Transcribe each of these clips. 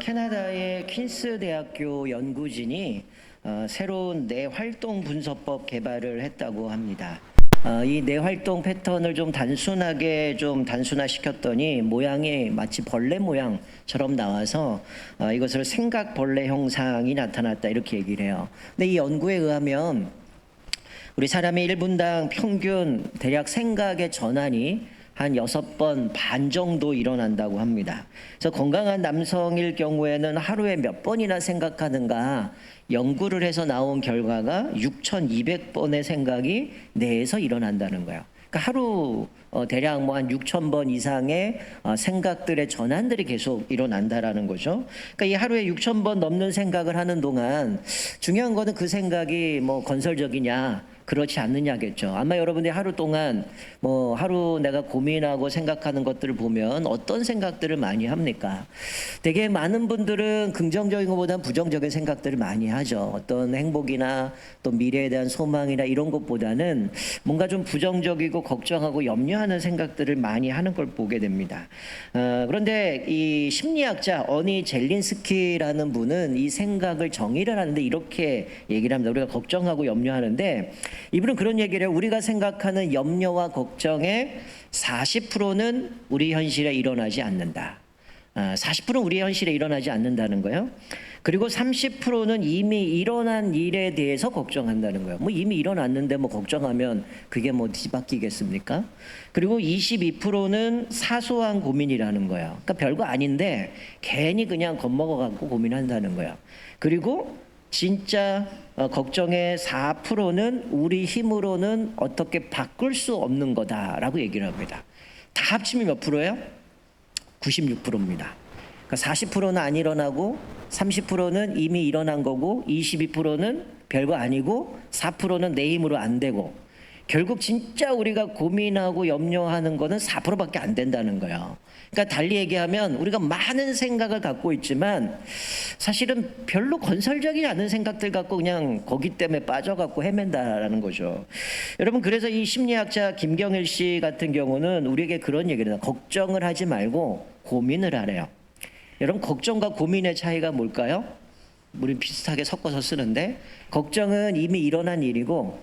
캐나다의 퀸스 대학교 연구진이 새로운 뇌활동 분석법 개발을 했다고 합니다. 이 뇌활동 패턴을 좀 단순화시켰더니 모양이 마치 벌레 모양처럼 나와서 이것을 생각벌레 형상이 나타났다 이렇게 얘기를 해요. 근데 이 연구에 의하면 우리 사람이 1분당 평균 대략 생각의 전환이 한 6번 반 정도 일어난다고 합니다. 그래서 건강한 남성일 경우에는 하루에 몇 번이나 생각하는가 연구를 해서 나온 결과가 6,200번의 생각이 뇌에서 일어난다는 거예요. 그러니까 하루 대략 한 6,000번 이상의 생각들의 전환들이 계속 일어난다라는 거죠. 그러니까 이 하루에 6,000번 넘는 생각을 하는 동안 중요한 거는 그 생각이 건설적이냐 그렇지 않느냐겠죠. 아마 여러분들이 하루 동안 하루 내가 고민하고 생각하는 것들을 보면 어떤 생각들을 많이 합니까? 되게 많은 분들은 긍정적인 것보다는 부정적인 생각들을 많이 하죠. 어떤 행복이나 또 미래에 대한 소망이나 이런 것보다는 뭔가 좀 부정적이고 걱정하고 염려하는 생각들을 많이 하는 걸 보게 됩니다. 그런데 이 심리학자 어니 젤린스키라는 분은 이 생각을 정의를 하는데 이렇게 얘기를 합니다. 우리가 걱정하고 염려하는데 이분은 그런 얘기를 해요. 우리가 생각하는 염려와 걱정의 40%는 우리 현실에 일어나지 않는다. 40%는 우리 현실에 일어나지 않는다는 거예요. 그리고 30%는 이미 일어난 일에 대해서 걱정한다는 거예요. 이미 일어났는데 걱정하면 그게 뒤바뀌겠습니까? 그리고 22%는 사소한 고민이라는 거예요. 그러니까 별거 아닌데 괜히 그냥 겁먹어 갖고 고민한다는 거예요. 그리고 진짜 걱정의 4%는 우리 힘으로는 어떻게 바꿀 수 없는 거다라고 얘기를 합니다. 다 합치면 몇 프로예요? 96%입니다. 그러니까 40%는 안 일어나고 30%는 이미 일어난 거고 22%는 별거 아니고 4%는 내 힘으로 안 되고 결국 진짜 우리가 고민하고 염려하는 거는 4%밖에 안 된다는 거예요. 그러니까 달리 얘기하면 우리가 많은 생각을 갖고 있지만 사실은 별로 건설적이지 않은 생각들 갖고 그냥 거기 때문에 빠져갖고 헤맨다라는 거죠. 여러분 그래서 이 심리학자 김경일 씨 같은 경우는 우리에게 그런 얘기를 해요. 걱정을 하지 말고 고민을 하래요. 여러분 걱정과 고민의 차이가 뭘까요? 우리 비슷하게 섞어서 쓰는데 걱정은 이미 일어난 일이고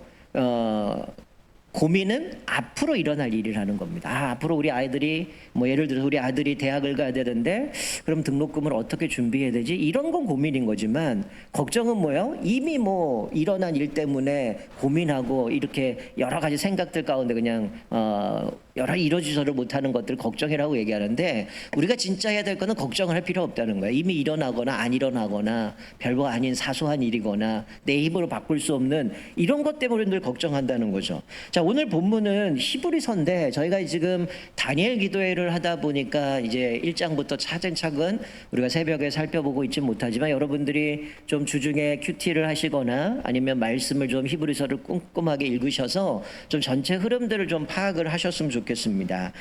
고민은 앞으로 일어날 일이라는 겁니다. 앞으로 우리 아이들이 예를 들어서 우리 아들이 대학을 가야 되는데 그럼 등록금을 어떻게 준비해야 되지? 이런 건 고민인 거지만 걱정은 뭐예요? 이미 일어난 일 때문에 고민하고 이렇게 여러 가지 생각들 가운데 그냥 여러 이루어지지를 못하는 것들 걱정이라고 얘기하는데 우리가 진짜 해야 될 거는 걱정을 할 필요 없다는 거예요. 이미 일어나거나 안 일어나거나 별거 아닌 사소한 일이거나 내 힘으로 바꿀 수 없는 이런 것 때문에 늘 걱정한다는 거죠. 자, 오늘 본문은 히브리서인데 저희가 지금 다니엘 기도회를 하다 보니까 이제 1장부터 차근차근 우리가 새벽에 살펴보고 있지 못하지만 여러분들이 좀 주중에 큐티를 하시거나 아니면 말씀을 좀 히브리서를 꼼꼼하게 읽으셔서 좀 전체 흐름들을 좀 파악을 하셨으면 좋겠습니다.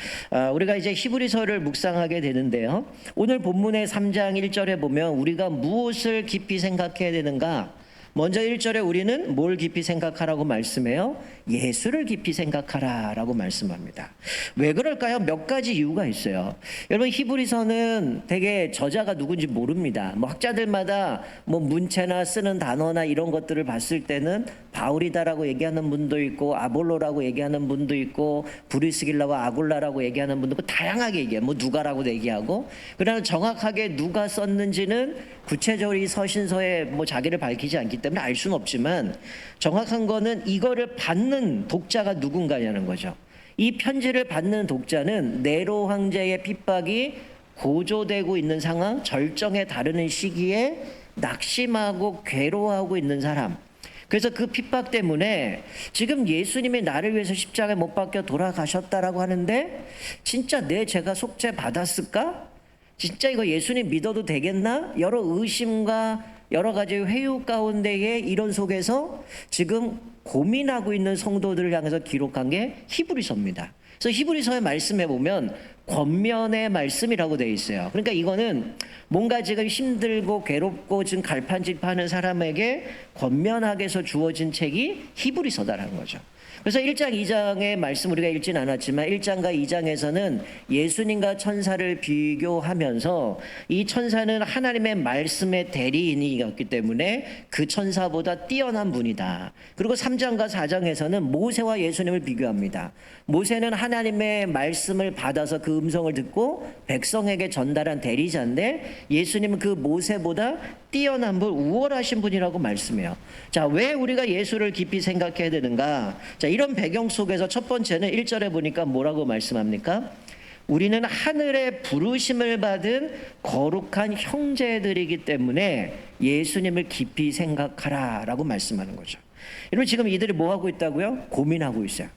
우리가 이제 히브리서를 묵상하게 되는데요. 오늘 본문의 3장 1절에 보면 우리가 무엇을 깊이 생각해야 되는가? 먼저 1절에 우리는 뭘 깊이 생각하라고 말씀해요? 예수를 깊이 생각하라라고 말씀합니다. 왜 그럴까요? 몇 가지 이유가 있어요. 여러분 히브리서는 되게 저자가 누군지 모릅니다. 학자들마다 문체나 쓰는 단어나 이런 것들을 봤을 때는 바울이다라고 얘기하는 분도 있고 아볼로라고 얘기하는 분도 있고 브리스길라와 아굴라라고 얘기하는 분도 있고 다양하게 얘기해요. 누가라고도 얘기하고 그러나 정확하게 누가 썼는지는 구체적으로 이 서신서에 자기를 밝히지 않기 때문에 알 수는 없지만 정확한 거는 이거를 받는 독자가 누군가냐는 거죠. 이 편지를 받는 독자는 네로 황제의 핍박이 고조되고 있는 상황, 절정에 다르는 시기에 낙심하고 괴로워하고 있는 사람. 그래서 그 핍박 때문에 지금 예수님이 나를 위해서 십자가에 못 박혀 돌아가셨다라고 하는데 진짜 내 죄가 속죄 받았을까? 진짜 이거 예수님 믿어도 되겠나? 여러 의심과 여러 가지 회유 가운데에 이런 속에서 지금 고민하고 있는 성도들을 향해서 기록한 게 히브리서입니다. 그래서 히브리서의 말씀에 보면 권면의 말씀이라고 되어 있어요. 그러니까 이거는 뭔가 지금 힘들고 괴롭고 지금 갈판질파하는 사람에게 권면하게 해서 주어진 책이 히브리서다라는 거죠. 그래서 1장, 2장의 말씀 우리가 읽진 않았지만 1장과 2장에서는 예수님과 천사를 비교하면서 이 천사는 하나님의 말씀의 대리인이었기 때문에 그 천사보다 뛰어난 분이다. 그리고 3장과 4장에서는 모세와 예수님을 비교합니다. 모세는 하나님의 말씀을 받아서 그 음성을 듣고 백성에게 전달한 대리자인데 예수님은 그 모세보다 뛰어난 분, 우월하신 분이라고 말씀해요. 자, 왜 우리가 예수를 깊이 생각해야 되는가? 자, 이런 배경 속에서 첫 번째는 1절에 보니까 뭐라고 말씀합니까? 우리는 하늘의 부르심을 받은 거룩한 형제들이기 때문에 예수님을 깊이 생각하라 라고 말씀하는 거죠. 여러분, 지금 이들이 뭐 하고 있다고요? 고민하고 있어요.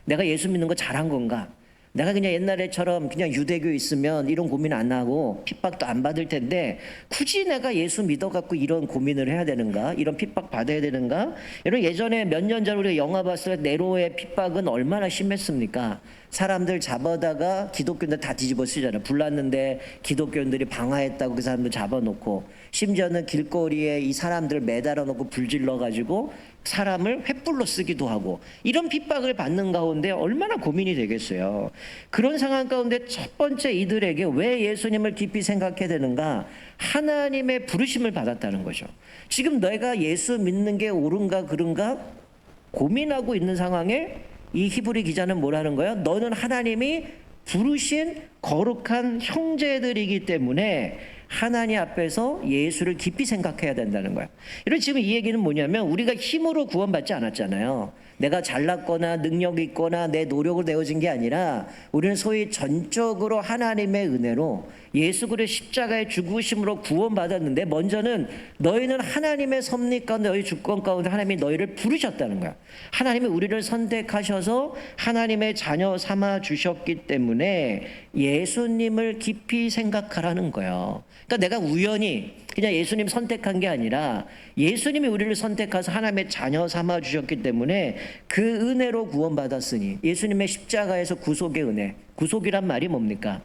내가 예수 믿는 거 잘한 건가? 내가 그냥 옛날에처럼 그냥 유대교 있으면 이런 고민 안 하고 핍박도 안 받을 텐데 굳이 내가 예수 믿어갖고 이런 고민을 해야 되는가? 이런 핍박 받아야 되는가? 여러분, 예전에 몇 년 전 우리가 영화 봤을 때 네로의 핍박은 얼마나 심했습니까? 사람들 잡아다가 기독교인들 다 뒤집어 쓰잖아요. 불났는데 기독교인들이 방화했다고 그 사람들 잡아놓고, 심지어는 길거리에 이 사람들을 매달아 놓고 불질러가지고 사람을 횃불로 쓰기도 하고, 이런 핍박을 받는 가운데 얼마나 고민이 되겠어요. 그런 상황 가운데 첫 번째 이들에게 왜 예수님을 깊이 생각해야 되는가? 하나님의 부르심을 받았다는 거죠. 지금 내가 예수 믿는 게 옳은가 그른가 고민하고 있는 상황에 이 히브리 기자는 뭐라는 거예요? 너는 하나님이 부르신 거룩한 형제들이기 때문에 하나님 앞에서 예수를 깊이 생각해야 된다는 거예요. 이런 지금 이 얘기는 뭐냐면 우리가 힘으로 구원받지 않았잖아요. 내가 잘났거나 능력이 있거나 내 노력으로 되어진 게 아니라 우리는 소위 전적으로 하나님의 은혜로 예수 그리스도의 십자가의 죽으심으로 구원받았는데, 먼저는 너희는 하나님의 섭리 가운데 너희 주권 가운데 하나님이 너희를 부르셨다는 거야. 하나님이 우리를 선택하셔서 하나님의 자녀 삼아 주셨기 때문에 예수님을 깊이 생각하라는 거예요. 그러니까 내가 우연히 그냥 예수님 선택한 게 아니라 예수님이 우리를 선택해서 하나님의 자녀 삼아 주셨기 때문에 그 은혜로 구원받았으니, 예수님의 십자가에서 구속의 은혜, 구속이란 말이 뭡니까?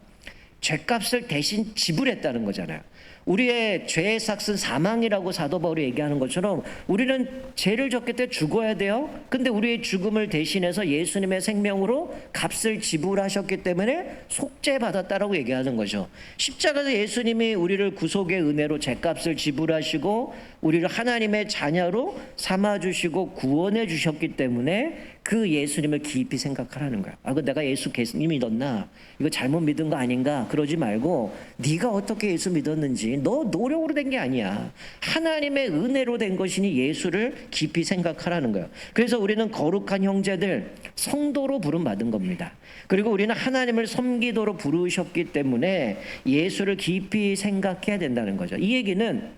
죄값을 대신 지불했다는 거잖아요. 우리의 죄의 삭은 사망이라고 사도 바울이 얘기하는 것처럼 우리는 죄를 졌기 때문에 죽어야 돼요. 근데 우리의 죽음을 대신해서 예수님의 생명으로 값을 지불하셨기 때문에 속죄받았다라고 얘기하는 거죠. 십자가에서 예수님이 우리를 구속의 은혜로 죄값을 지불하시고 우리를 하나님의 자녀로 삼아주시고 구원해 주셨기 때문에 그 예수님을 깊이 생각하라는 거야. 아, 내가 예수 믿었나? 이거 잘못 믿은 거 아닌가? 그러지 말고 네가 어떻게 예수 믿었는지 너 노력으로 된 게 아니야. 하나님의 은혜로 된 것이니 예수를 깊이 생각하라는 거예요. 그래서 우리는 거룩한 형제들, 성도로 부름받은 겁니다. 그리고 우리는 하나님을 섬기도록 부르셨기 때문에 예수를 깊이 생각해야 된다는 거죠. 이 얘기는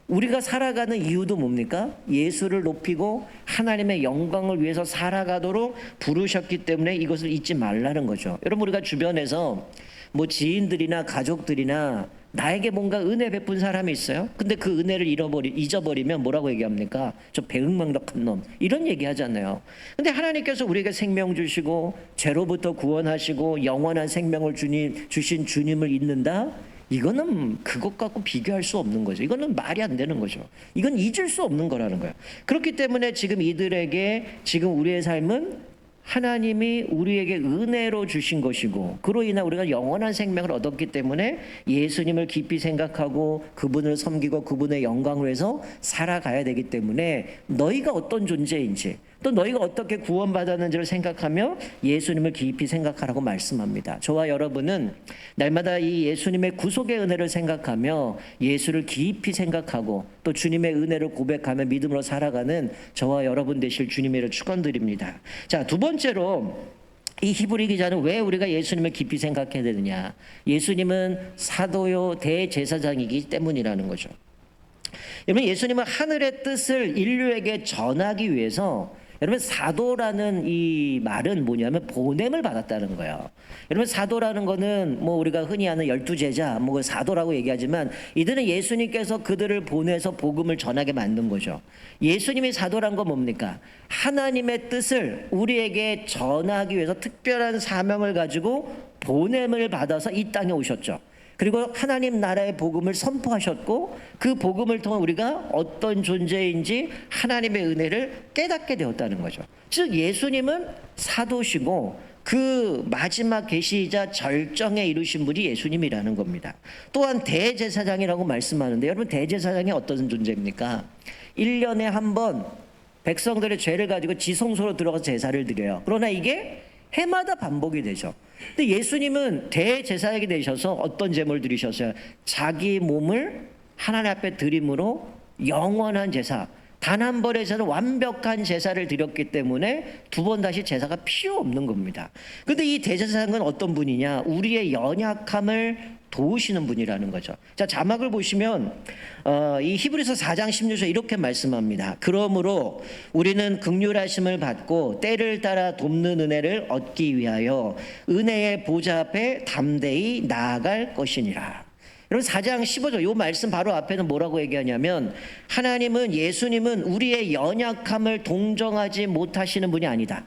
우리가 살아가는 이유도 뭡니까? 예수를 높이고 하나님의 영광을 위해서 살아가도록 부르셨기 때문에 이것을 잊지 말라는 거죠. 여러분, 우리가 주변에서 뭐 지인들이나 가족들이나 나에게 뭔가 은혜 베푼 사람이 있어요. 근데 그 은혜를 잊어버리면 뭐라고 얘기합니까? 저 배은망덕한 놈, 이런 얘기 하잖아요. 근데 하나님께서 우리에게 생명 주시고 죄로부터 구원하시고 영원한 생명을 주신 주님을 잊는다? 이거는 그것 갖고 비교할 수 없는 거죠. 이거는 말이 안 되는 거죠. 이건 잊을 수 없는 거라는 거예요. 그렇기 때문에 지금 이들에게 지금 우리의 삶은 하나님이 우리에게 은혜로 주신 것이고, 그로 인해 우리가 영원한 생명을 얻었기 때문에 예수님을 깊이 생각하고 그분을 섬기고 그분의 영광을 위해서 살아가야 되기 때문에 너희가 어떤 존재인지, 또 너희가 어떻게 구원받았는지를 생각하며 예수님을 깊이 생각하라고 말씀합니다. 저와 여러분은 날마다 이 예수님의 구속의 은혜를 생각하며 예수를 깊이 생각하고 또 주님의 은혜를 고백하며 믿음으로 살아가는 저와 여러분 되실 주님의 이름으로 축원드립니다. 자, 두 번째로 이 히브리 기자는 왜 우리가 예수님을 깊이 생각해야 되느냐? 예수님은 사도요 대제사장이기 때문이라는 거죠. 여러분, 예수님은 하늘의 뜻을 인류에게 전하기 위해서, 여러분, 사도라는 이 말은 뭐냐면 보냄을 받았다는 거예요. 여러분, 사도라는 거는 뭐 우리가 흔히 아는 12제자, 뭐 사도라고 얘기하지만 이들은 예수님께서 그들을 보내서 복음을 전하게 만든 거죠. 예수님이 사도란 건 뭡니까? 하나님의 뜻을 우리에게 전하기 위해서 특별한 사명을 가지고 보냄을 받아서 이 땅에 오셨죠. 그리고 하나님 나라의 복음을 선포하셨고 그 복음을 통해 우리가 어떤 존재인지 하나님의 은혜를 깨닫게 되었다는 거죠. 즉 예수님은 사도시고 그 마지막 계시이자 절정에 이르신 분이 예수님이라는 겁니다. 또한 대제사장이라고 말씀하는데 여러분 대제사장이 어떤 존재입니까? 1년에 한 번 백성들의 죄를 가지고 지성소로 들어가서 제사를 드려요. 그러나 이게 해마다 반복이 되죠. 근데 예수님은 대제사장이 되셔서 어떤 제물을 드리셨어요? 자기 몸을 하나님 앞에 드림으로 영원한 제사, 단 한 번의 제사는 완벽한 제사를 드렸기 때문에 두 번 다시 제사가 필요 없는 겁니다. 그런데 이 대제사장은 어떤 분이냐? 우리의 연약함을 도우시는 분이라는 거죠. 자, 자막을 보시면 이 히브리서 4장 16절 이렇게 말씀합니다. 그러므로 우리는 긍휼하심을 받고 때를 따라 돕는 은혜를 얻기 위하여 은혜의 보좌 앞에 담대히 나아갈 것이니라. 여러분 4장 15절 이 말씀 바로 앞에는 뭐라고 얘기하냐면 하나님은 예수님은 우리의 연약함을 동정하지 못하시는 분이 아니다.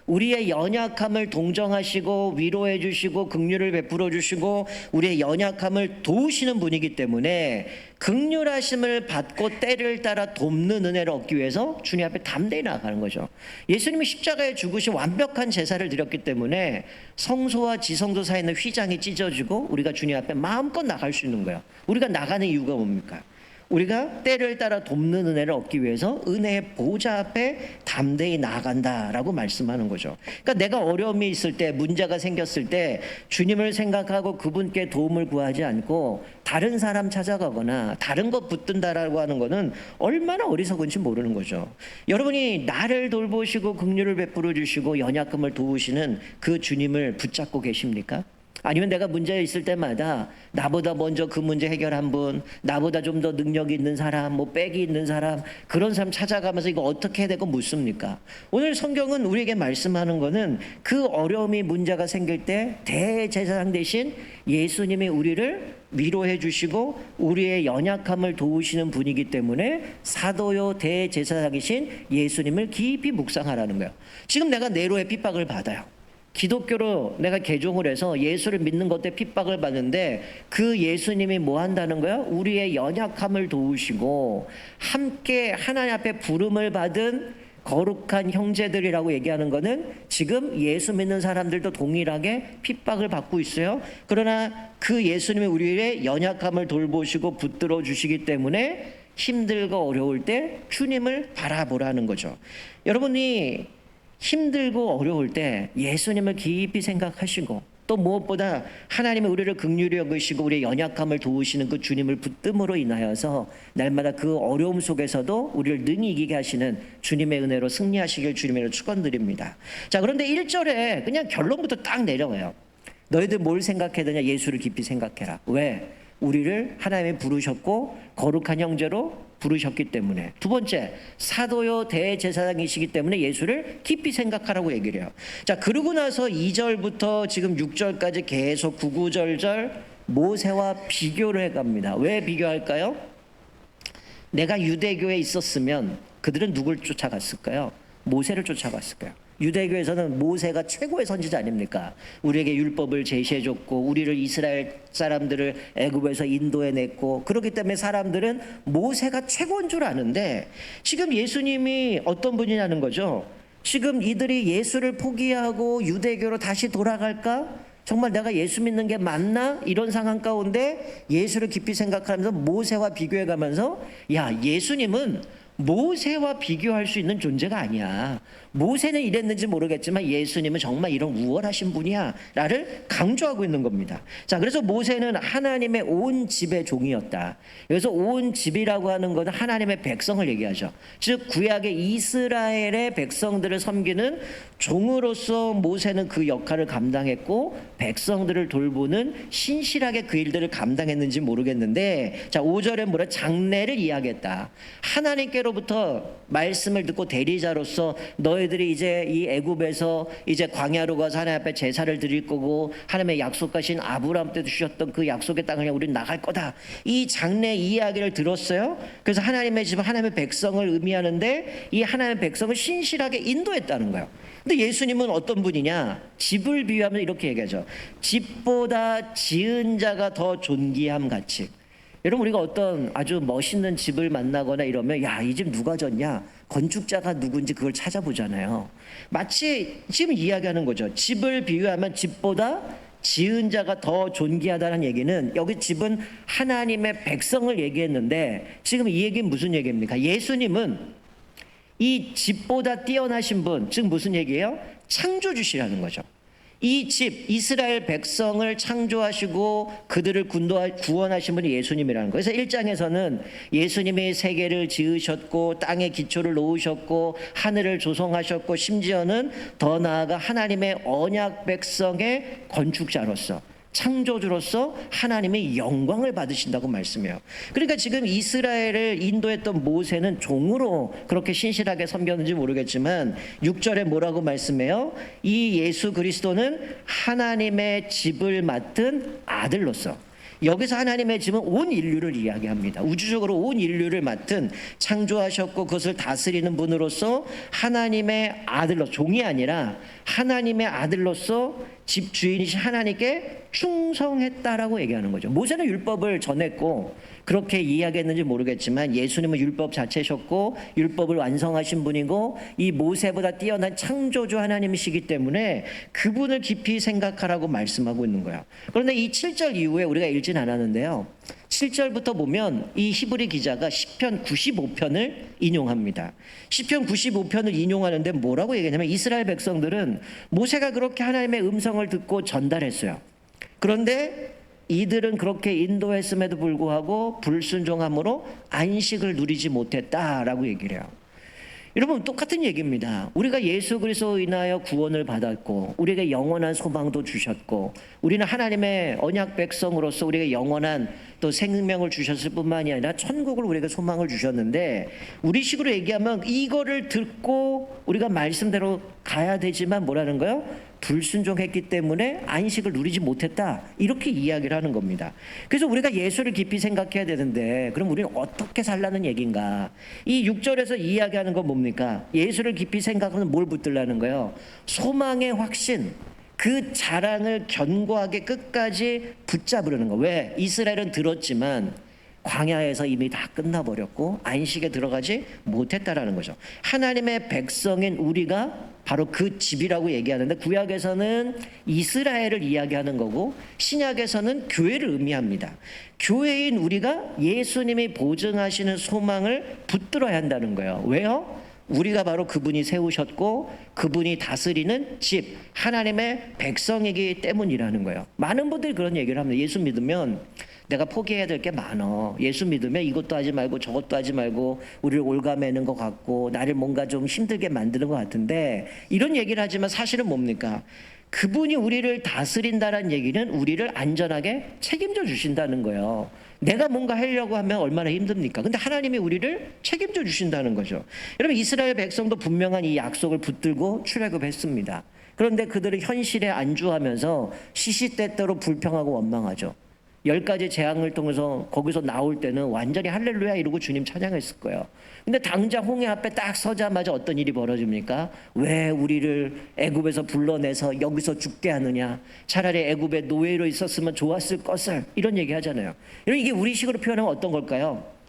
우리의 연약함을 동정하시고 위로해 주시고 긍휼을 베풀어 주시고 우리의 연약함을 도우시는 분이기 때문에 긍휼하심을 받고 때를 따라 돕는 은혜를 얻기 위해서 주님 앞에 담대히 나아가는 거죠. 예수님이 십자가에 죽으신 완벽한 제사를 드렸기 때문에 성소와 지성소 사이에 있는 휘장이 찢어지고 우리가 주님 앞에 마음껏 나갈 수 있는 거예요. 우리가 나가는 이유가 뭡니까? 우리가 때를 따라 돕는 은혜를 얻기 위해서 은혜의 보좌 앞에 담대히 나아간다라고 말씀하는 거죠. 그러니까 내가 어려움이 있을 때, 문제가 생겼을 때 주님을 생각하고 그분께 도움을 구하지 않고 다른 사람 찾아가거나 다른 것 붙든다라고 하는 것은 얼마나 어리석은지 모르는 거죠. 여러분이 나를 돌보시고 긍휼을 베풀어 주시고 연약함을 도우시는 그 주님을 붙잡고 계십니까? 아니면 내가 문제 있을 때마다 나보다 먼저 그 문제 해결한 분, 나보다 좀 더 능력이 있는 사람, 뭐 빽이 있는 사람, 그런 사람 찾아가면서 이거 어떻게 해야 되고 묻습니까? 오늘 성경은 우리에게 말씀하는 거는 그 어려움이 문제가 생길 때 대제사장 대신 예수님이 우리를 위로해 주시고 우리의 연약함을 도우시는 분이기 때문에 사도요 대제사장이신 예수님을 깊이 묵상하라는 거예요. 지금 내가 네로의 핍박을 받아요. 기독교로 내가 개종을 해서 예수를 믿는 것 때문에 핍박을 받는데 그 예수님이 뭐 한다는 거야? 우리의 연약함을 도우시고 함께 하나님 앞에 부름을 받은 거룩한 형제들이라고 얘기하는 거는 지금 예수 믿는 사람들도 동일하게 핍박을 받고 있어요. 그러나 그 예수님이 우리의 연약함을 돌보시고 붙들어 주시기 때문에 힘들고 어려울 때 주님을 바라보라는 거죠. 여러분이 힘들고 어려울 때 예수님을 깊이 생각하시고 또 무엇보다 하나님이 우리를 긍휼히 여기시고 우리의 연약함을 도우시는 그 주님을 붙듦으로 인하여서 날마다 그 어려움 속에서도 우리를 능히 이기게 하시는 주님의 은혜로 승리하시길 주님으로 축원드립니다. 자, 그런데 1절에 그냥 결론부터 딱 내려와요. 너희들 뭘 생각해야 되냐? 예수를 깊이 생각해라. 왜? 우리를 하나님이 부르셨고 거룩한 형제로 부르셨기 때문에. 두 번째, 사도요 대제사장이시기 때문에 예수를 깊이 생각하라고 얘기를 해요. 자, 그러고 나서 2절부터 지금 6절까지 계속 구구절절 모세와 비교를 해갑니다. 왜 비교할까요? 내가 유대교에 있었으면 그들은 누굴 쫓아갔을까요? 모세를 쫓아갔을 거예요. 유대교에서는 모세가 최고의 선지자 아닙니까? 우리에게 율법을 제시해줬고 우리를 이스라엘 사람들을 애굽에서 인도해냈고 그렇기 때문에 사람들은 모세가 최고인 줄 아는데 지금 예수님이 어떤 분이냐는 거죠. 지금 이들이 예수를 포기하고 유대교로 다시 돌아갈까? 정말 내가 예수 믿는 게 맞나? 이런 상황 가운데 예수를 깊이 생각하면서 모세와 비교해가면서 야, 예수님은 모세와 비교할 수 있는 존재가 아니야. 모세는 이랬는지 모르겠지만 예수님은 정말 이런 우월하신 분이야 라를 강조하고 있는 겁니다. 자, 그래서 모세는 하나님의 온 집의 종이었다. 그래서 온 집이라고 하는 것은 하나님의 백성을 얘기하죠. 즉 구약의 이스라엘의 백성들을 섬기는 종으로서 모세는 그 역할을 감당했고 백성들을 돌보는 신실하게 그 일들을 감당했는지 모르겠는데, 자 5절에 뭐라? 장래를 이야기했다. 하나님께로부터 말씀을 듣고 대리자로서 너희들이 이제 이 애굽에서 이제 광야로 가서 하나님 앞에 제사를 드릴 거고 하나님의 약속하신 아브라함 때 주셨던 그 약속의 땅을 향해 우리는 나갈 거다. 이 장래 이야기를 들었어요. 그래서 하나님의 집, 하나님의 백성을 의미하는데 이 하나님의 백성을 신실하게 인도했다는 거예요. 근데 예수님은 어떤 분이냐? 집을 비유하면 이렇게 얘기하죠. 집보다 지은 자가 더 존귀함 같이. 여러분, 우리가 어떤 아주 멋있는 집을 만나거나 이러면 야, 이 집 누가 졌냐? 건축자가 누군지 그걸 찾아보잖아요. 마치 지금 이야기하는 거죠. 집을 비유하면 집보다 지은 자가 더 존귀하다는 얘기는, 여기 집은 하나님의 백성을 얘기했는데 지금 이 얘기는 무슨 얘기입니까? 예수님은 이 집보다 뛰어나신 분, 즉 무슨 얘기예요? 창조주시라는 거죠. 이 집, 이스라엘 백성을 창조하시고 그들을 구원하신 분이 예수님이라는 거예요. 그래서 1장에서는 예수님이 세계를 지으셨고 땅에 기초를 놓으셨고 하늘을 조성하셨고 심지어는 더 나아가 하나님의 언약 백성의 건축자로서, 창조주로서 하나님의 영광을 받으신다고 말씀해요. 그러니까 지금 이스라엘을 인도했던 모세는 종으로 그렇게 신실하게 섬겼는지 모르겠지만 6절에 뭐라고 말씀해요? 이 예수 그리스도는 하나님의 집을 맡은 아들로서. 여기서 하나님의 집은 온 인류를 이야기합니다. 우주적으로 온 인류를 맡은, 창조하셨고 그것을 다스리는 분으로서 하나님의 아들로, 종이 아니라 하나님의 아들로서 집 주인이신 하나님께 충성했다라고 얘기하는 거죠. 모세는 율법을 전했고 그렇게 이야기했는지 모르겠지만 예수님은 율법 자체셨고 율법을 완성하신 분이고 이 모세보다 뛰어난 창조주 하나님이시기 때문에 그분을 깊이 생각하라고 말씀하고 있는 거야. 그런데 이 7절 이후에 우리가 읽진 않았는데요, 7절부터 보면 이 히브리 기자가 시편 95편을 인용합니다. 시편 95편을 인용하는데 뭐라고 얘기하냐면, 이스라엘 백성들은 모세가 그렇게 하나님의 음성을 듣고 전달했어요. 그런데 이들은 그렇게 인도했음에도 불구하고 불순종함으로 안식을 누리지 못했다라고 얘기를 해요. 여러분, 똑같은 얘기입니다. 우리가 예수 그리스도로 인하여 구원을 받았고 우리에게 영원한 소망도 주셨고 우리는 하나님의 언약 백성으로서 우리에게 영원한 또 생명을 주셨을 뿐만이 아니라 천국을 우리에게 소망을 주셨는데, 우리 식으로 얘기하면 이거를 듣고 우리가 말씀대로 가야 되지만 뭐라는 거예요? 불순종했기 때문에 안식을 누리지 못했다, 이렇게 이야기를 하는 겁니다. 그래서 우리가 예수를 깊이 생각해야 되는데 그럼 우리는 어떻게 살라는 얘기인가? 이 6절에서 이야기하는 건 뭡니까? 예수를 깊이 생각하면 뭘 붙들라는 거예요? 소망의 확신, 그 자랑을 견고하게 끝까지 붙잡으려는 거. 왜? 이스라엘은 들었지만 광야에서 이미 다 끝나버렸고 안식에 들어가지 못했다라는 거죠. 하나님의 백성인 우리가 바로 그 집이라고 얘기하는데, 구약에서는 이스라엘을 이야기하는 거고 신약에서는 교회를 의미합니다. 교회인 우리가 예수님이 보증하시는 소망을 붙들어야 한다는 거예요. 왜요? 우리가 바로 그분이 세우셨고 그분이 다스리는 집, 하나님의 백성이기 때문이라는 거예요. 많은 분들이 그런 얘기를 합니다. 예수 믿으면 내가 포기해야 될 게 많어. 예수 믿으면 이것도 하지 말고 저것도 하지 말고 우리를 올가매는 것 같고 나를 뭔가 좀 힘들게 만드는 것 같은데, 이런 얘기를 하지만 사실은 뭡니까? 그분이 우리를 다스린다는 얘기는 우리를 안전하게 책임져 주신다는 거예요. 내가 뭔가 하려고 하면 얼마나 힘듭니까? 근데 하나님이 우리를 책임져 주신다는 거죠. 여러분, 이스라엘 백성도 분명한 이 약속을 붙들고 출애굽했습니다. 그런데 그들은 현실에 안주하면서 시시때때로 불평하고 원망하죠. 10가지 재앙을 통해서 거기서 나올 때는 완전히 할렐루야 이러고 주님 찬양했을 거예요. 근데 당장 홍해 앞에 딱 서자마자 어떤 일이 벌어집니까? 왜 우리를 애굽에서 불러내서 여기서 죽게 하느냐? 차라리 애굽에 노예로 있었으면 좋았을 것을, 이런 얘기 하잖아요. 이게 우리 식으로 표현하면 어떤 걸까요?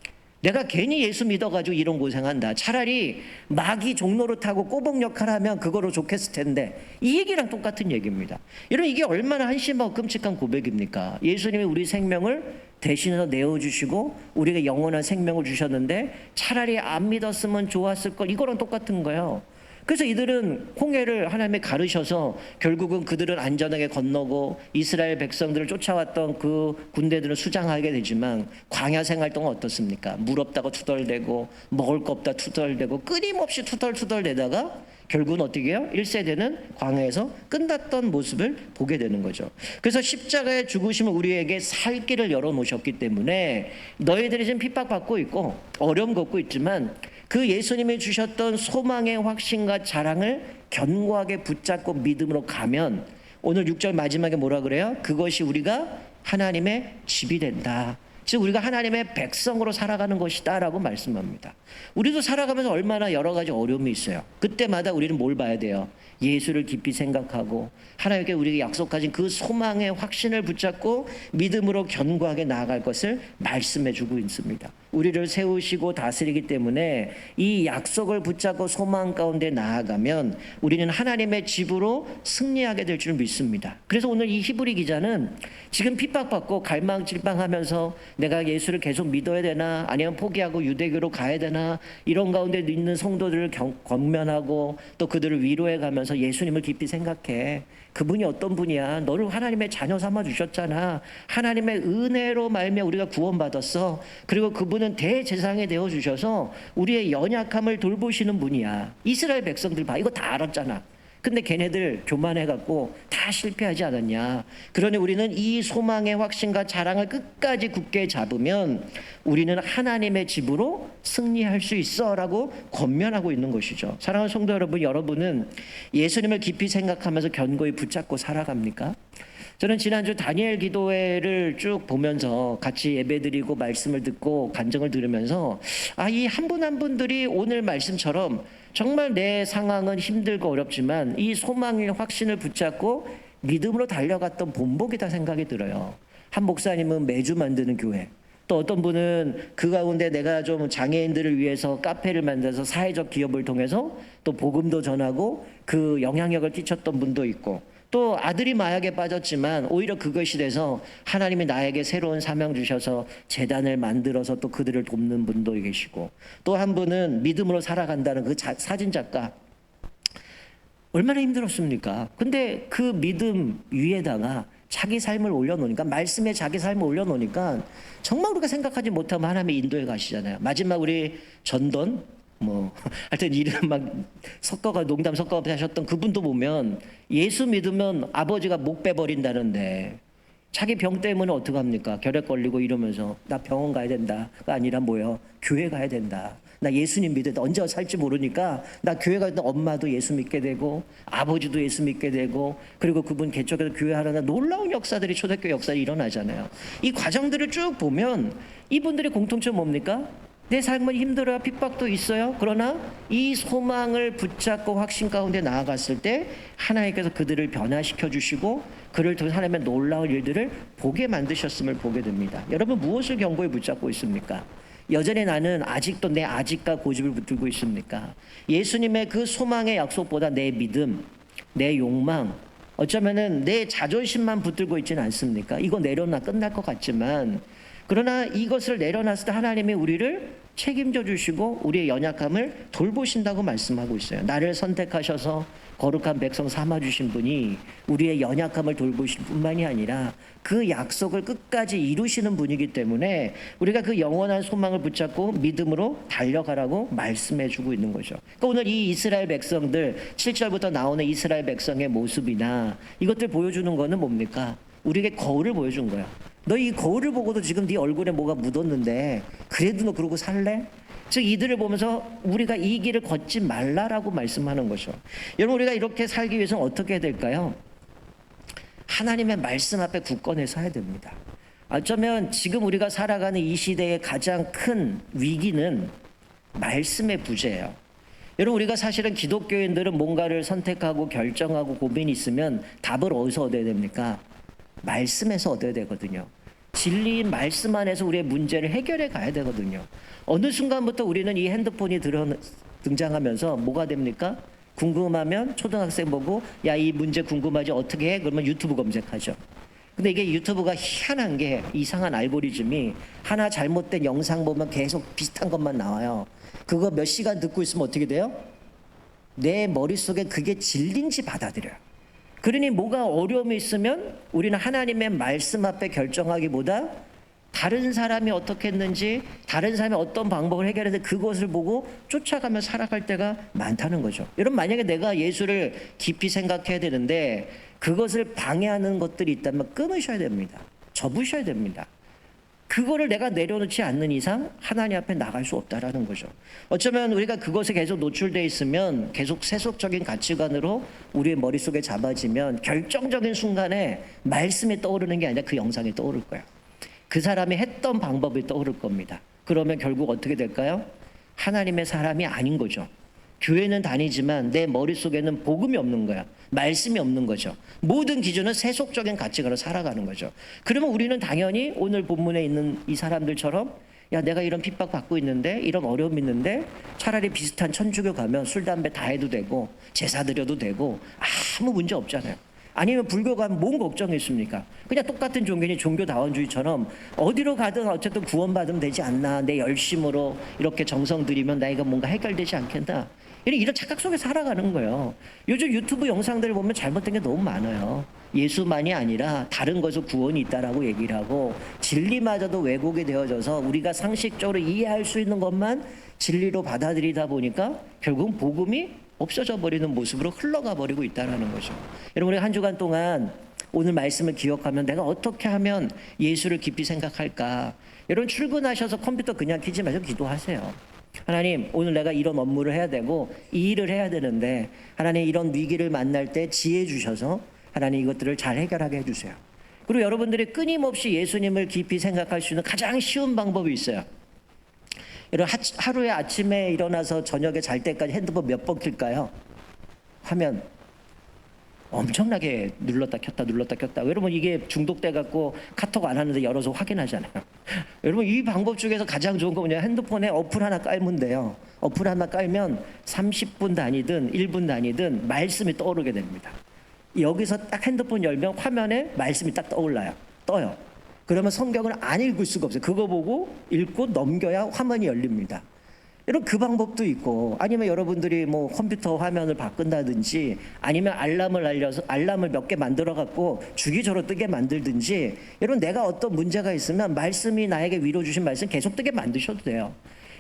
내가 괜히 예수 믿어가지고 이런 고생한다. 차라리 마귀 종로를 타고 꼬복 역할을 하면 그거로 좋겠을 텐데, 이 얘기랑 똑같은 얘기입니다. 여러분, 이게 얼마나 한심하고 끔찍한 고백입니까? 예수님이 우리 생명을 대신해서 내어주시고 우리에게 영원한 생명을 주셨는데 차라리 안 믿었으면 좋았을 걸, 이거랑 똑같은 거예요. 그래서 이들은 홍해를 하나님이 가르셔서 결국은 그들은 안전하게 건너고 이스라엘 백성들을 쫓아왔던 그 군대들은 수장하게 되지만 광야 생활 동안 어떻습니까? 물 없다고 투덜대고 먹을 거 없다 투덜대고 끊임없이 투덜투덜대다가 결국은 어떻게 해요? 1세대는 광야에서 끝났던 모습을 보게 되는 거죠. 그래서 십자가의 죽으심은 우리에게 살 길을 열어놓으셨기 때문에 너희들이 지금 핍박받고 있고 어려움 겪고 있지만 그 예수님이 주셨던 소망의 확신과 자랑을 견고하게 붙잡고 믿음으로 가면, 오늘 6절 마지막에 뭐라 그래요? 그것이 우리가 하나님의 집이 된다. 즉 우리가 하나님의 백성으로 살아가는 것이다라고 말씀합니다. 우리도 살아가면서 얼마나 여러 가지 어려움이 있어요. 그때마다 우리는 뭘 봐야 돼요? 예수를 깊이 생각하고 하나님께 우리에게 약속하신 그 소망의 확신을 붙잡고 믿음으로 견고하게 나아갈 것을 말씀해 주고 있습니다. 우리를 세우시고 다스리기 때문에 이 약속을 붙잡고 소망 가운데 나아가면 우리는 하나님의 집으로 승리하게 될 줄 믿습니다. 그래서 오늘 이 히브리 기자는 지금 핍박받고 갈망질망하면서 내가 예수를 계속 믿어야 되나 아니면 포기하고 유대교로 가야 되나 이런 가운데 있는 성도들을 권면하고 또 그들을 위로해 가면서 예수님을 깊이 생각해. 그분이 어떤 분이야? 너를 하나님의 자녀 삼아 주셨잖아. 하나님의 은혜로 말미암아 우리가 구원받았어. 그리고 그분은 대제사장이 되어 주셔서 우리의 연약함을 돌보시는 분이야. 이스라엘 백성들 봐. 이거 다 알았잖아. 근데 걔네들 교만해갖고 다 실패하지 않았냐. 그러니 우리는 이 소망의 확신과 자랑을 끝까지 굳게 잡으면 우리는 하나님의 집으로 승리할 수 있어 라고 권면하고 있는 것이죠. 사랑하는 성도 여러분, 여러분은 예수님을 깊이 생각하면서 견고히 붙잡고 살아갑니까? 저는 지난주 다니엘 기도회를 쭉 보면서 같이 예배드리고 말씀을 듣고 간증을 들으면서 이 한 분 한 분들이 오늘 말씀처럼 정말 내 상황은 힘들고 어렵지만 이 소망의 확신을 붙잡고 믿음으로 달려갔던 본보기다 생각이 들어요. 한 목사님은 매주 만드는 교회, 또 어떤 분은 그 가운데 내가 좀 장애인들을 위해서 카페를 만들어서 사회적 기업을 통해서 또 복음도 전하고 그 영향력을 끼쳤던 분도 있고, 또 아들이 마약에 빠졌지만 오히려 그것이 돼서 하나님이 나에게 새로운 사명 주셔서 재단을 만들어서 또 그들을 돕는 분도 계시고, 또 한 분은 믿음으로 살아간다는 그 사진 작가, 얼마나 힘들었습니까? 근데 그 믿음 위에다가 자기 삶을 올려놓으니까, 말씀에 자기 삶을 올려놓으니까 정말 우리가 생각하지 못하면 하나님의 인도에 가시잖아요. 마지막 우리 전돈 하여튼 이름 막 섞어가 농담 섞어가 하셨던 그분도 보면 예수 믿으면 아버지가 목 빼버린다는데 자기 병 때문에 어떡합니까? 결핵 걸리고 이러면서 나 병원 가야 된다가 아니라 뭐예요? 교회 가야 된다. 나 예수님 믿어도 언제 살지 모르니까 나 교회 가야 된다. 엄마도 예수 믿게 되고 아버지도 예수 믿게 되고, 그리고 그분 개척해서 교회 하려는 놀라운 역사들이, 초대교회 역사들이 일어나잖아요. 이 과정들을 쭉 보면 이분들의 공통점 뭡니까? 내 삶은 힘들어요. 핍박도 있어요. 그러나 이 소망을 붙잡고 확신 가운데 나아갔을 때 하나님께서 그들을 변화시켜 주시고 그를 통해 하나님의 놀라운 일들을 보게 만드셨음을 보게 됩니다. 여러분, 무엇을 견고히 붙잡고 있습니까? 여전히 나는 아직도 내 아직과 고집을 붙들고 있습니까? 예수님의 그 소망의 약속보다 내 믿음, 내 욕망, 어쩌면은 내 자존심만 붙들고 있지는 않습니까? 이거 내려놔 끝날 것 같지만, 그러나 이것을 내려놨을 때 하나님이 우리를 책임져 주시고 우리의 연약함을 돌보신다고 말씀하고 있어요. 나를 선택하셔서 거룩한 백성 삼아주신 분이 우리의 연약함을 돌보실 뿐만이 아니라 그 약속을 끝까지 이루시는 분이기 때문에 우리가 그 영원한 소망을 붙잡고 믿음으로 달려가라고 말씀해 주고 있는 거죠. 그러니까 오늘 이 이스라엘 백성들, 7절부터 나오는 이스라엘 백성의 모습이나 이것들 보여주는 거는 뭡니까? 우리에게 거울을 보여준 거야. 너 이 거울을 보고도 지금 네 얼굴에 뭐가 묻었는데 그래도 너 그러고 살래? 즉 이들을 보면서 우리가 이 길을 걷지 말라라고 말씀하는 거죠. 여러분, 우리가 이렇게 살기 위해서는 어떻게 해야 될까요? 하나님의 말씀 앞에 굳건히 서야 됩니다. 어쩌면 지금 우리가 살아가는 이 시대의 가장 큰 위기는 말씀의 부재예요. 여러분, 우리가 사실은 기독교인들은 뭔가를 선택하고 결정하고 고민이 있으면 답을 어디서 얻어야 됩니까? 말씀에서 얻어야 되거든요. 진리인 말씀 안에서 우리의 문제를 해결해 가야 되거든요. 어느 순간부터 우리는 이 핸드폰이 등장하면서 뭐가 됩니까? 궁금하면 초등학생 보고 야, 이 문제 궁금하지? 어떻게 해? 그러면 유튜브 검색하죠. 근데 이게 유튜브가 희한한 게 이상한 알고리즘이 하나 잘못된 영상 보면 계속 비슷한 것만 나와요. 그거 몇 시간 듣고 있으면 어떻게 돼요? 내 머릿속에 그게 진리인지 받아들여요. 그러니 뭐가 어려움이 있으면 우리는 하나님의 말씀 앞에 결정하기보다 다른 사람이 어떻게 했는지, 다른 사람이 어떤 방법을 해결했는지 그것을 보고 쫓아가며 살아갈 때가 많다는 거죠. 여러분, 만약에 내가 예수를 깊이 생각해야 되는데 그것을 방해하는 것들이 있다면 끊으셔야 됩니다. 접으셔야 됩니다. 그거를 내가 내려놓지 않는 이상 하나님 앞에 나갈 수 없다라는 거죠. 어쩌면 우리가 그것에 계속 노출되어 있으면 계속 세속적인 가치관으로 우리의 머릿속에 잡아지면 결정적인 순간에 말씀이 떠오르는 게 아니라 그 영상이 떠오를 거야. 그 사람이 했던 방법이 떠오를 겁니다. 그러면 결국 어떻게 될까요? 하나님의 사람이 아닌 거죠. 교회는 다니지만 내 머릿속에는 복음이 없는 거야. 말씀이 없는 거죠. 모든 기준은 세속적인 가치관으로 살아가는 거죠. 그러면 우리는 당연히 오늘 본문에 있는 이 사람들처럼 야, 내가 이런 핍박 받고 있는데, 이런 어려움이 있는데 차라리 비슷한 천주교 가면 술, 담배 다 해도 되고 제사 드려도 되고 아무 문제 없잖아요. 아니면 불교 가면 뭔 걱정이 있습니까? 그냥 똑같은 종교니 종교다원주의처럼 어디로 가든 어쨌든 구원받으면 되지 않나, 내 열심으로 이렇게 정성 들이면 나이가 뭔가 해결되지 않겠나, 이런 착각 속에 살아가는 거예요. 요즘 유튜브 영상들을 보면 잘못된 게 너무 많아요. 예수만이 아니라 다른 것에 구원이 있다라고 얘기를 하고, 진리마저도 왜곡이 되어져서 우리가 상식적으로 이해할 수 있는 것만 진리로 받아들이다 보니까 결국은 복음이 없어져 버리는 모습으로 흘러가 버리고 있다는 거죠. 여러분, 우리 한 주간 동안 오늘 말씀을 기억하면 내가 어떻게 하면 예수를 깊이 생각할까? 여러분, 출근하셔서 컴퓨터 그냥 켜지 마시고 기도하세요. 하나님, 오늘 내가 이런 업무를 해야 되고 이 일을 해야 되는데 하나님, 이런 위기를 만날 때 지혜 주셔서 하나님 이것들을 잘 해결하게 해주세요. 그리고 여러분들이 끊임없이 예수님을 깊이 생각할 수 있는 가장 쉬운 방법이 있어요. 여러분, 하루에 아침에 일어나서 저녁에 잘 때까지 핸드폰 몇 번 킬까요? 화면 엄청나게 눌렀다 켰다 눌렀다 켰다. 여러분, 이게 중독돼 갖고 카톡 안 하는데 열어서 확인하잖아요. 여러분, 이 방법 중에서 가장 좋은 거 뭐냐? 핸드폰에 어플 하나 깔면 돼요. 어플 하나 깔면 30분 단위든 1분 단위든 말씀이 떠오르게 됩니다. 여기서 딱 핸드폰 열면 화면에 말씀이 딱 떠요. 그러면 성경을 안 읽을 수가 없어요. 그거 보고 읽고 넘겨야 화면이 열립니다. 여러분, 그 방법도 있고, 아니면 여러분들이 뭐 컴퓨터 화면을 바꾼다든지, 아니면 알람을 알려서 알람을 몇 개 만들어 갖고 주기적으로 뜨게 만들든지, 여러분, 내가 어떤 문제가 있으면 말씀이 나에게 위로 주신 말씀 계속 뜨게 만드셔도 돼요.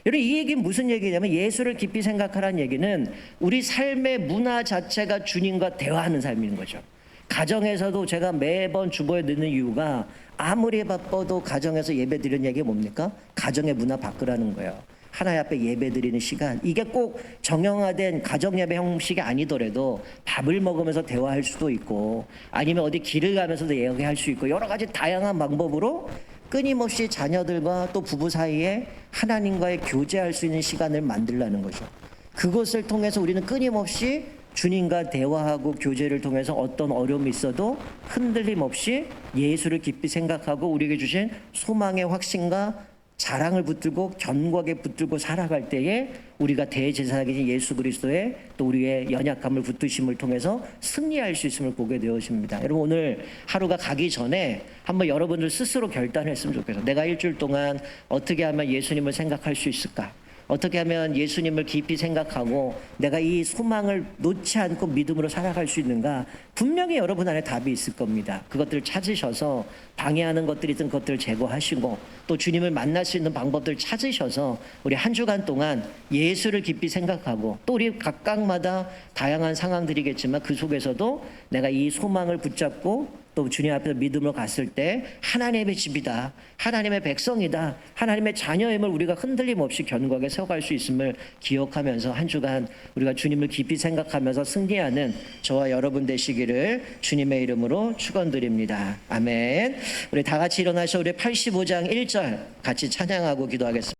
여러분, 이 얘기는 무슨 얘기냐면, 예수를 깊이 생각하라는 얘기는 우리 삶의 문화 자체가 주님과 대화하는 삶인 거죠. 가정에서도 제가 매번 주보에 넣는 이유가, 아무리 바빠도 가정에서 예배 드리는 얘기 뭡니까? 가정의 문화 바꾸라는 거예요. 하나님 앞에 예배 드리는 시간, 이게 꼭 정형화된 가정 예배 형식이 아니더라도 밥을 먹으면서 대화할 수도 있고, 아니면 어디 길을 가면서도 얘기할 수 있고, 여러 가지 다양한 방법으로 끊임없이 자녀들과 또 부부 사이에 하나님과의 교제할 수 있는 시간을 만들라는 거죠. 그것을 통해서 우리는 끊임없이 주님과 대화하고 교제를 통해서 어떤 어려움이 있어도 흔들림 없이 예수를 깊이 생각하고 우리에게 주신 소망의 확신과 자랑을 붙들고 견고하게 붙들고 살아갈 때에 우리가 대제사장이신 예수 그리스도의 또 우리의 연약함을 붙드심을 통해서 승리할 수 있음을 보게 되어집니다. 여러분, 오늘 하루가 가기 전에 한번 여러분들 스스로 결단했으면 좋겠어요. 내가 일주일 동안 어떻게 하면 예수님을 생각할 수 있을까? 어떻게 하면 예수님을 깊이 생각하고 내가 이 소망을 놓지 않고 믿음으로 살아갈 수 있는가? 분명히 여러분 안에 답이 있을 겁니다. 그것들을 찾으셔서 방해하는 것들이 있든 그것들을 제거하시고, 또 주님을 만날 수 있는 방법들을 찾으셔서 우리 한 주간 동안 예수를 깊이 생각하고, 또 우리 각각마다 다양한 상황들이겠지만 그 속에서도 내가 이 소망을 붙잡고 또 주님 앞에서 믿음으로 갔을 때 하나님의 집이다, 하나님의 백성이다, 하나님의 자녀임을 우리가 흔들림 없이 견고하게 세워갈 수 있음을 기억하면서 한 주간 우리가 주님을 깊이 생각하면서 승리하는 저와 여러분 되시기를 주님의 이름으로 축원드립니다. 아멘. 우리 다 같이 일어나셔 우리 85장 1절 같이 찬양하고 기도하겠습니다.